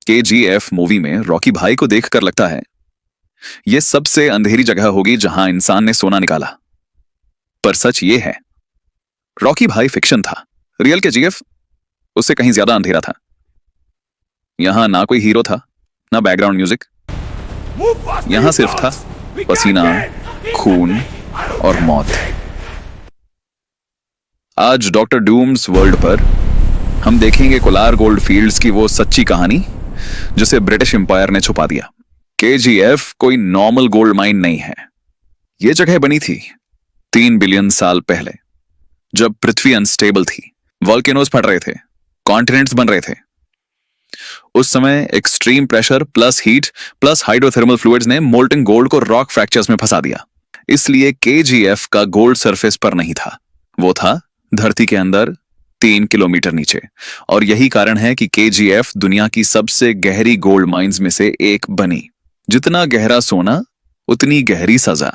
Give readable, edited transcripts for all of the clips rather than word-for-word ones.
KGF movie में Rocky भाई को देखकर लगता है यह सबसे अंधेरी जगह होगी जहां इंसान ने सोना निकाला। पर सच ये है, रॉकी भाई फिक्शन था। रियल KGF उससे कहीं ज्यादा अंधेरा था। यहां ना कोई हीरो था, ना बैकग्राउंड म्यूजिक। यहां सिर्फ था पसीना, खून और मौत। आज डॉक्टर डूम्स वर्ल्ड पर हम देखेंगे कोलार गोल्ड फील्ड्स की वो सच्ची कहानी जिसे ब्रिटिश एम्पायर ने छुपा दिया। KGF कोई नॉर्मल गोल्ड माइन नहीं है। यह जगह बनी थी 3 बिलियन साल पहले, जब पृथ्वी अनस्टेबल थी, वॉल्केनोज फट रहे थे, कॉन्टिनेंट्स बन रहे थे। उस समय extreme pressure plus heat plus hydrothermal fluids ने मोल्टन गोल्ड को रॉक फ्रैक्चर्स में फंसा दिया। इसलिए KGF का गोल्ड सरफेस पर नहीं था, वो था धरती के अंदर 3 किलोमीटर नीचे। और यही कारण है कि KGF दुनिया की सबसे गहरी गोल्ड माइंस में से एक बनी। जितना गहरा सोना उतनी गहरी सजा।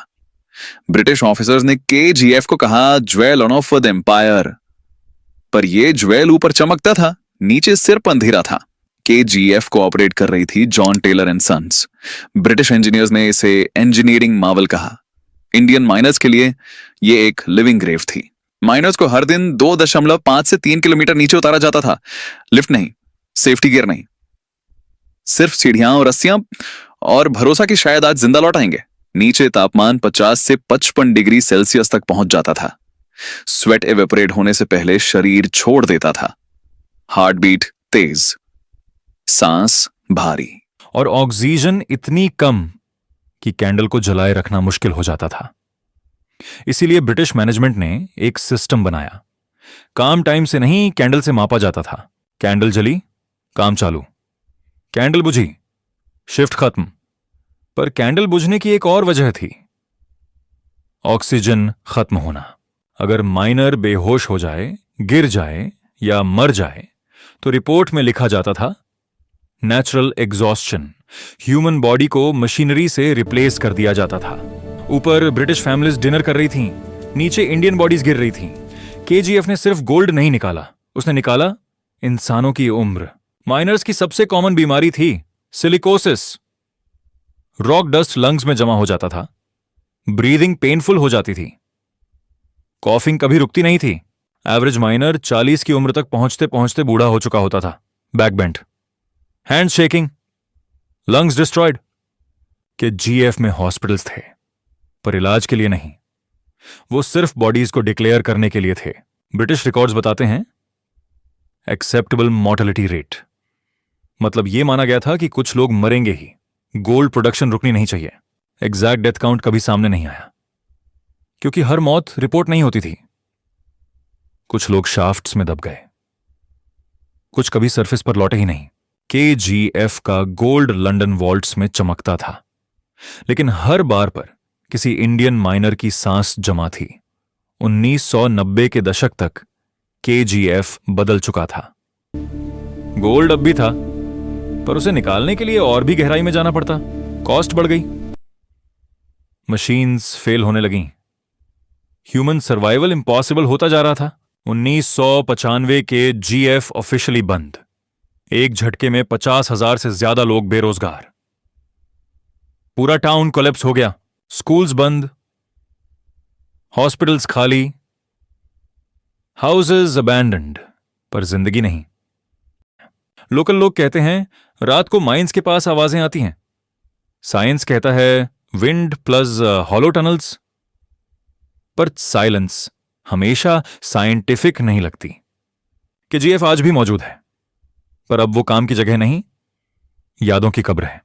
ब्रिटिश ऑफिसर्स ने KGF को कहा ज्वेल ऑफ द एम्पायर, पर यह ज्वेल ऊपर चमकता था, नीचे सिर्फ अंधेरा था। KGF को ऑपरेट कर रही थी John Taylor and Sons. British engineers ने इसे इंजीनियरिंग मार्वल कहा। इंडियन माइनर्स के लिए यह एक लिविंग ग्रेव थी। माइनर्स को हर दिन 2.5 से 3 किलोमीटर नीचे उतारा जाता था। लिफ्ट नहीं, सेफ्टी गियर नहीं, सिर्फ सीढ़ियां और रस्सियां, और भरोसा कि शायद आज जिंदा लौट आएंगे। नीचे तापमान 50 से 55 डिग्री सेल्सियस तक पहुंच जाता था। स्वेट एवेपोरेट होने से पहले शरीर छोड़ देता था। हार्ट बीट तेज, सांस भारी, और ऑक्सीजन इतनी कम कि कैंडल को जलाए रखना मुश्किल हो जाता था। इसीलिए ब्रिटिश मैनेजमेंट ने एक सिस्टम बनाया। काम टाइम से नहीं, कैंडल से मापा जाता था। कैंडल जली, काम चालू। कैंडल बुझी, शिफ्ट खत्म। पर कैंडल बुझने की एक और वजह थी, ऑक्सीजन खत्म होना। अगर माइनर बेहोश हो जाए, गिर जाए या मर जाए तो रिपोर्ट में लिखा जाता था नेचुरल एग्जॉस्शन। ह्यूमन बॉडी को मशीनरी से रिप्लेस कर दिया जाता था। ऊपर ब्रिटिश फैमिलीज डिनर कर रही थीं, नीचे इंडियन बॉडीज गिर रही थीं। KGF ने सिर्फ गोल्ड नहीं निकाला, उसने निकाला इंसानों की उम्र। माइनर्स की सबसे कॉमन बीमारी थी सिलिकोसिस। रॉक डस्ट लंग्स में जमा हो जाता था, ब्रीदिंग पेनफुल हो जाती थी, कॉफिंग कभी रुकती नहीं थी। एवरेज माइनर 40 की उम्र तक पहुंचते पहुंचते बूढ़ा हो चुका होता था। Back bent, hand shaking, lungs destroyed. KGF में हॉस्पिटल्स थे, पर इलाज के लिए नहीं, वो सिर्फ बॉडीज को डिक्लेयर करने के लिए थे। ब्रिटिश रिकॉर्ड्स बताते हैं एक्सेप्टेबल मॉर्टेलिटी रेट, मतलब यह माना गया था कि कुछ लोग मरेंगे ही, गोल्ड प्रोडक्शन रुकनी नहीं चाहिए। एग्जैक्ट डेथ काउंट कभी सामने नहीं आया, क्योंकि हर मौत रिपोर्ट नहीं होती थी। कुछ लोग शाफ्ट्स में दब गए, कुछ कभी सरफेस पर लौटे ही नहीं। KGF का गोल्ड लंदन वॉल्ट्स में चमकता था, लेकिन हर बार पर किसी इंडियन माइनर की सांस जमा थी। 1990 के दशक तक KGF बदल चुका था। गोल्ड अब भी था, पर उसे निकालने के लिए और भी गहराई में जाना पड़ता। कॉस्ट बढ़ गई, मशीन्स फेल होने लगीं, ह्यूमन सर्वाइवल इम्पॉसिबल होता जा रहा था। 1995 के GF ऑफिशियली बंद। एक झटके में 50,000 से ज्यादा लोग बेरोजगार। पूरा टाउन कोलैप्स हो गया। स्कूल्स बंद, हॉस्पिटल्स खाली, हाउसेस अबैंडन्ड, पर जिंदगी नहीं। लोकल लोग कहते हैं रात को माइंस के पास आवाजें आती हैं। साइंस कहता है विंड प्लस हॉलो टनल्स, पर साइलेंस हमेशा साइंटिफिक नहीं लगती। KGF आज भी मौजूद है, पर अब वो काम की जगह नहीं, यादों की कब्र है।